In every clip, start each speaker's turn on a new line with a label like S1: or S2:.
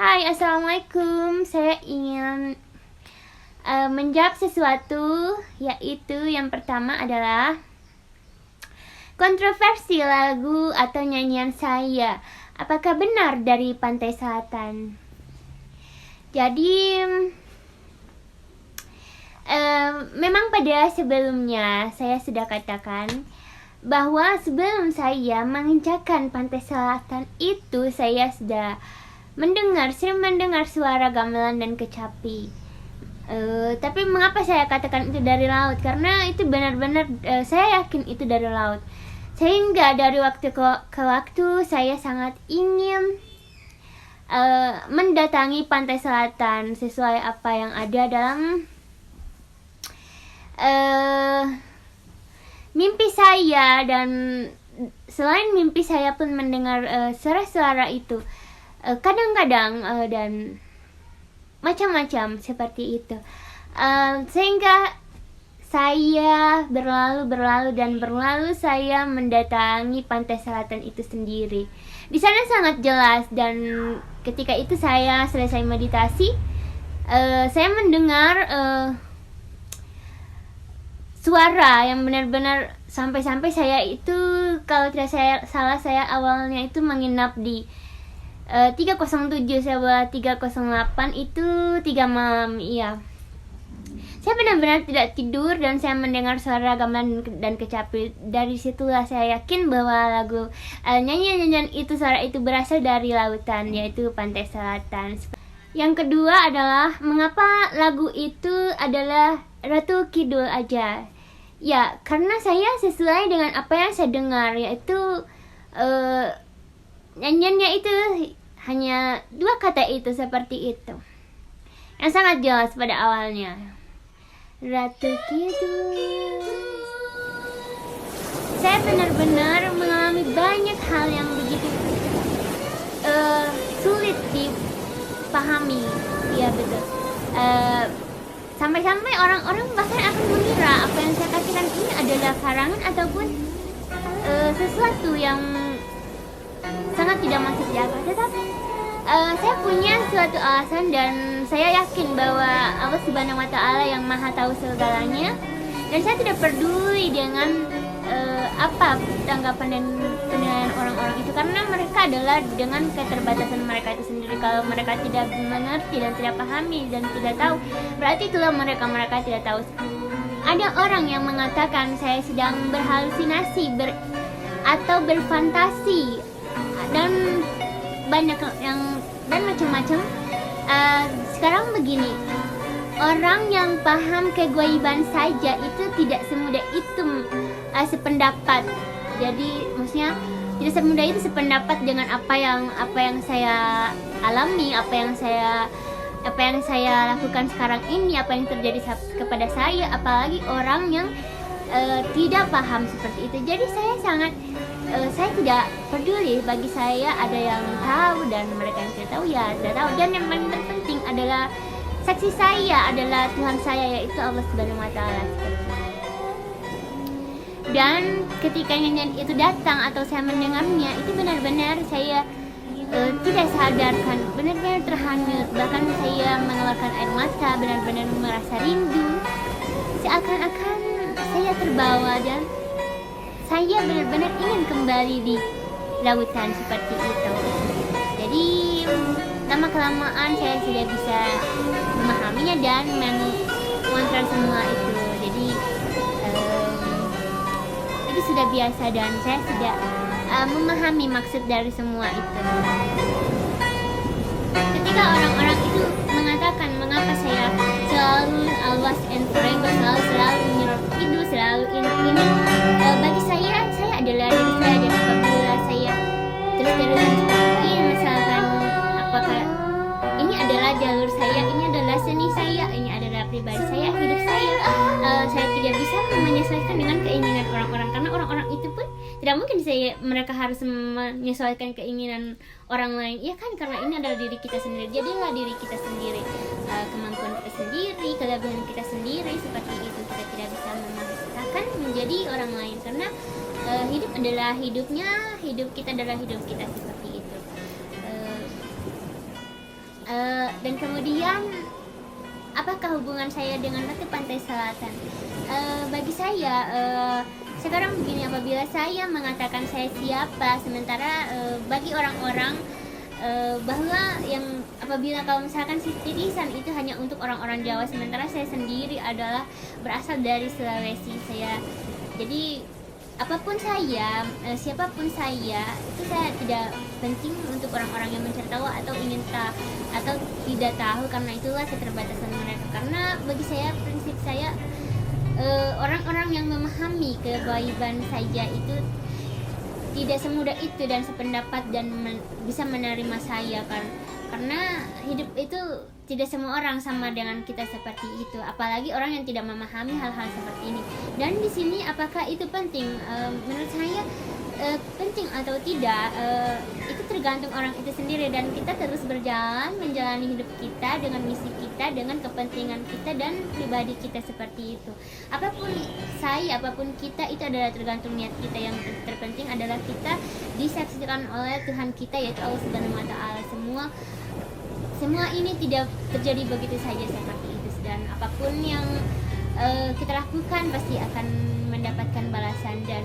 S1: Hai, Assalamualaikum. Saya ingin menjawab sesuatu, yaitu yang pertama adalah kontroversi lagu atau nyanyian saya. Apakah benar dari Pantai Selatan? Jadi, memang pada sebelumnya saya sudah katakan bahwa sebelum saya menginjakan Pantai Selatan itu saya sudah sering mendengar suara gamelan dan kecapi. Tapi mengapa saya katakan itu dari laut? Karena itu benar-benar saya yakin itu dari laut. Sehingga dari waktu ke waktu saya sangat ingin mendatangi Pantai Selatan sesuai apa yang ada dalam mimpi saya, dan selain mimpi saya pun mendengar suara-suara itu kadang-kadang dan macam-macam seperti itu, sehingga saya berlalu saya mendatangi Pantai Selatan itu sendiri. Di sana sangat jelas, dan ketika itu saya selesai meditasi, saya mendengar suara yang benar-benar sampai-sampai saya itu, kalau tidak salah saya awalnya itu menginap di 307, saya bawa 308 itu 3 malam, iya. Saya benar-benar tidak tidur dan saya mendengar suara gamelan dan kecapi. Dari situlah saya yakin bahwa lagu nyanyian itu, suara itu berasal dari lautan, yaitu Pantai Selatan. Yang kedua adalah mengapa lagu itu adalah Ratu Kidul aja. Ya, karena saya sesuai dengan apa yang saya dengar, yaitu nyanyiannya itu hanya 2 kata itu, seperti itu, yang sangat jelas pada awalnya. Ratu Kidul. Saya benar-benar mengalami banyak hal yang begitu sulit dipahami. Iya betul. Sampai-sampai orang-orang bahkan akan mengira apa yang saya katakan ini adalah karangan ataupun sesuatu yang sangat tidak masuk di akal. Tetapi saya punya suatu alasan, dan saya yakin bahwa Allah Subhanahu wa Ta'ala yang Maha Tahu segalanya, dan saya tidak peduli dengan apa tanggapan dan penilaian orang-orang itu, karena mereka adalah dengan keterbatasan mereka itu sendiri. Kalau mereka tidak mengerti dan tidak pahami dan tidak tahu, berarti itulah mereka tidak tahu. Ada orang yang mengatakan saya sedang berhalusinasi atau berfantasi, dan banyak yang dan macam-macam. Sekarang begini, orang yang paham kegaiban saja itu tidak semudah itu sependapat. Jadi maksudnya tidak semudah itu sependapat dengan apa yang saya alami, apa yang saya lakukan sekarang ini, apa yang terjadi kepada saya, apalagi orang yang tidak paham seperti itu. Jadi saya tidak peduli. Bagi saya ada yang tahu dan mereka yang tidak tahu ya tidak tahu, dan yang paling terpenting adalah saksi saya adalah Tuhan saya, yaitu Allah Subhanahu wa Ta'ala. Dan ketika nyanyian itu datang atau saya mendengarnya, itu benar-benar saya tidak sadarkan, benar-benar terhanyut, bahkan saya mengeluarkan air mata, benar-benar merasa rindu, seakan-akan saya terbawa, dan saya benar-benar ingin kembali di lautan seperti itu. Jadi lama-kelamaan saya sudah bisa memahaminya dan mengontrol semua itu. Jadi itu sudah biasa, dan saya sudah memahami maksud dari semua itu. Ketika orang-orang itu mengatakan mengapa saya selalu always and forever, selalu menyerot itu, selalu ini, bagi saya adalah diri saya, dan apabila saya terus-terusan seperti ini, misalkan apakah ini adalah jalur saya, ini adalah seni saya, ini adalah pribadi saya, hidup saya tidak bisa menyesuaikan dengan keinginan orang-orang, karena orang-orang itu pun tidak mungkin mereka harus menyesuaikan keinginan orang lain, ya kan, karena ini adalah diri kita sendiri. Jadilah diri kita sendiri, kemampuan kita sendiri, kelebihan kita sendiri, seperti itu. Kita tidak bisa memaksakan menjadi orang lain, karena hidup adalah hidupnya, hidup kita adalah hidup kita, seperti itu. Dan kemudian apakah hubungan saya dengan Ratu Pantai Selatan? Bagi saya sekarang begini, apabila saya mengatakan saya siapa, sementara bagi orang-orang bahwa yang apabila kalau misalkan titisan itu hanya untuk orang-orang Jawa, sementara saya sendiri adalah berasal dari Sulawesi. Jadi apapun saya, siapapun saya, itu saya tidak penting untuk orang-orang yang mencari tahu atau ingin tahu atau tidak tahu, karena itulah keterbatasan mereka. Karena bagi saya, prinsip saya, orang-orang yang memahami keghaiban saja itu tidak semudah itu dan sependapat dan bisa menerima saya kan, karena hidup itu tidak semua orang sama dengan kita seperti itu, apalagi orang yang tidak memahami hal-hal seperti ini. Dan di sini apakah itu penting? Menurut saya penting atau tidak itu tergantung orang itu sendiri, dan kita terus berjalan menjalani hidup kita dengan misi kita, dengan kepentingan kita dan pribadi kita seperti itu. Apapun saya, apapun kita, itu adalah tergantung niat kita. Yang terpenting adalah kita disaksikan oleh Tuhan kita, yaitu Allah Subhanahu wa Ta'ala. Semua ini tidak terjadi begitu saja seperti itu, dan apapun yang kita lakukan pasti akan mendapatkan balasan. Dan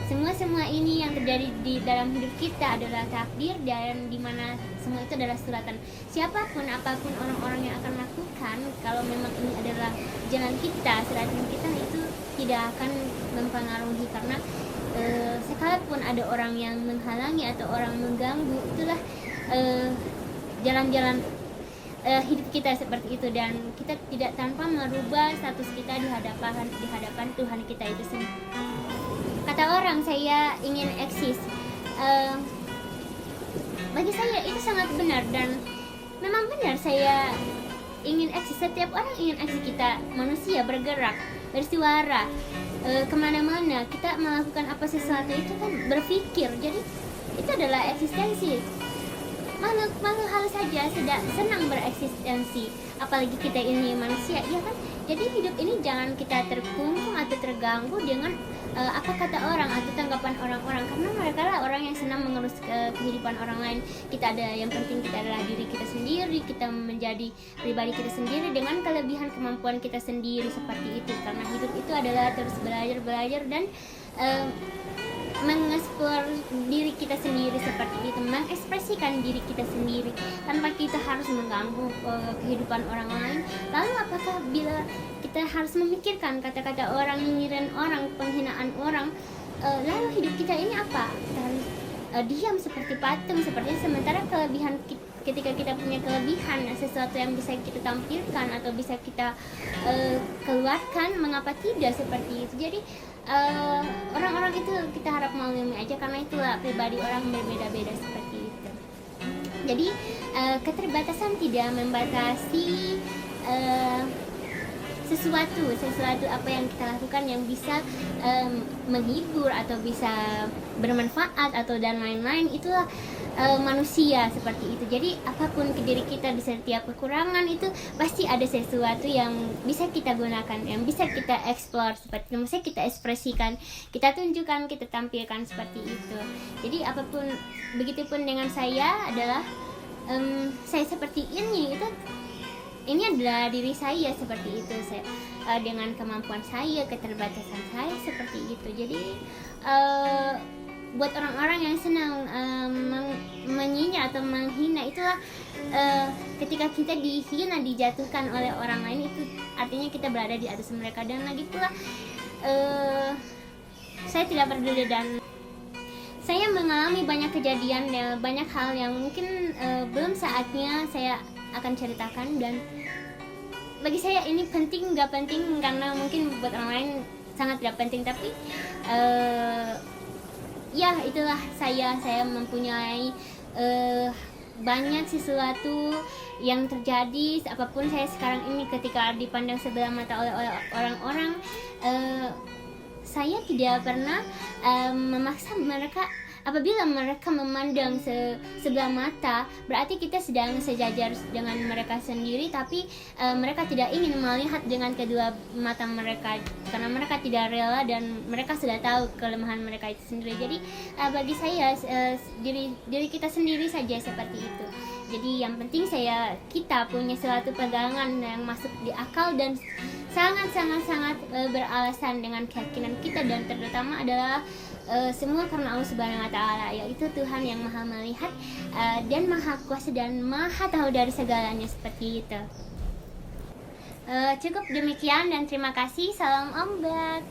S1: semua ini yang terjadi di dalam hidup kita adalah takdir, dan dimana semua itu adalah suratan. Siapapun, apapun orang-orang yang akan lakukan, kalau memang ini adalah jalan kita, suratan kita, itu tidak akan mempengaruhi. Karena sekalipun ada orang yang menghalangi atau orang mengganggu, itulah jalan-jalan hidup kita seperti itu, dan kita tidak tanpa merubah status kita di hadapan Tuhan kita itu sendiri. Kata orang saya ingin eksis, bagi saya itu sangat benar, dan memang benar saya ingin eksis. Setiap orang ingin eksis. Kita manusia bergerak, bersuara kemana-mana, kita melakukan apa sesuatu itu kan berpikir, jadi itu adalah eksistensi. Makhluk halus saja sudah senang bereksistensi, apalagi kita ini manusia, ya kan? Jadi hidup ini jangan kita terkungkung atau terganggu dengan apa kata orang atau tanggapan orang-orang, karena mereka lah orang yang senang mengurus kehidupan orang lain. Kita ada yang penting, kita adalah diri kita sendiri, kita menjadi pribadi kita sendiri dengan kelebihan kemampuan kita sendiri seperti itu. Karena hidup itu adalah terus belajar dan mengeksplor diri kita sendiri seperti itu, mengekspresikan diri kita sendiri tanpa kita harus mengganggu kehidupan orang lain. Lalu apakah bila kita harus memikirkan kata-kata orang, nyinyiran orang, penghinaan orang, lalu hidup kita ini apa? Kita harus diam seperti patung, seperti sementara kelebihan ketika kita punya kelebihan, sesuatu yang bisa kita tampilkan atau bisa kita keluarkan, mengapa tidak seperti itu? Jadi orang-orang itu kita harap maklumi aja, karena itulah pribadi orang berbeda-beda seperti itu. Jadi keterbatasan tidak membatasi sesuatu apa yang kita lakukan yang bisa menghibur atau bisa bermanfaat atau dan lain-lain. Itulah manusia seperti itu. Jadi apapun ke diri kita, di setiap kekurangan itu pasti ada sesuatu yang bisa kita gunakan, yang bisa kita eksplor seperti itu, bisa kita ekspresikan, kita tunjukkan, kita tampilkan seperti itu. Jadi apapun, begitupun dengan saya adalah saya seperti ini adalah diri saya seperti itu. Saya dengan kemampuan saya, keterbatasan saya seperti itu. Jadi buat orang-orang yang senang menyinyir atau menghina, itulah ketika kita dihina, dijatuhkan oleh orang lain, itu artinya kita berada di atas mereka. Dan lagi pula saya tidak peduli, dan saya mengalami banyak kejadian dan banyak hal yang mungkin belum saatnya saya akan ceritakan. Dan bagi saya ini penting nggak penting, karena mungkin buat orang lain sangat tidak penting, tapi ya itulah saya mempunyai banyak sesuatu yang terjadi. Apapun saya sekarang ini, ketika dipandang sebelah mata oleh orang-orang, saya tidak pernah memaksa mereka. Apabila mereka memandang sebelah mata, berarti kita sedang sejajar dengan mereka sendiri, tapi mereka tidak ingin melihat dengan kedua mata mereka, karena mereka tidak rela dan mereka sudah tahu kelemahan mereka itu sendiri. Jadi bagi saya diri kita sendiri saja seperti itu. Jadi yang penting kita punya suatu pegangan yang masuk di akal dan sangat beralasan dengan keyakinan kita, dan terutama adalah semua karena Allah Subhanahu wa taala, yaitu Tuhan yang Maha melihat dan Maha kuasa dan Maha tahu dari segalanya, seperti itu. Cukup demikian dan terima kasih. Salam Ombak.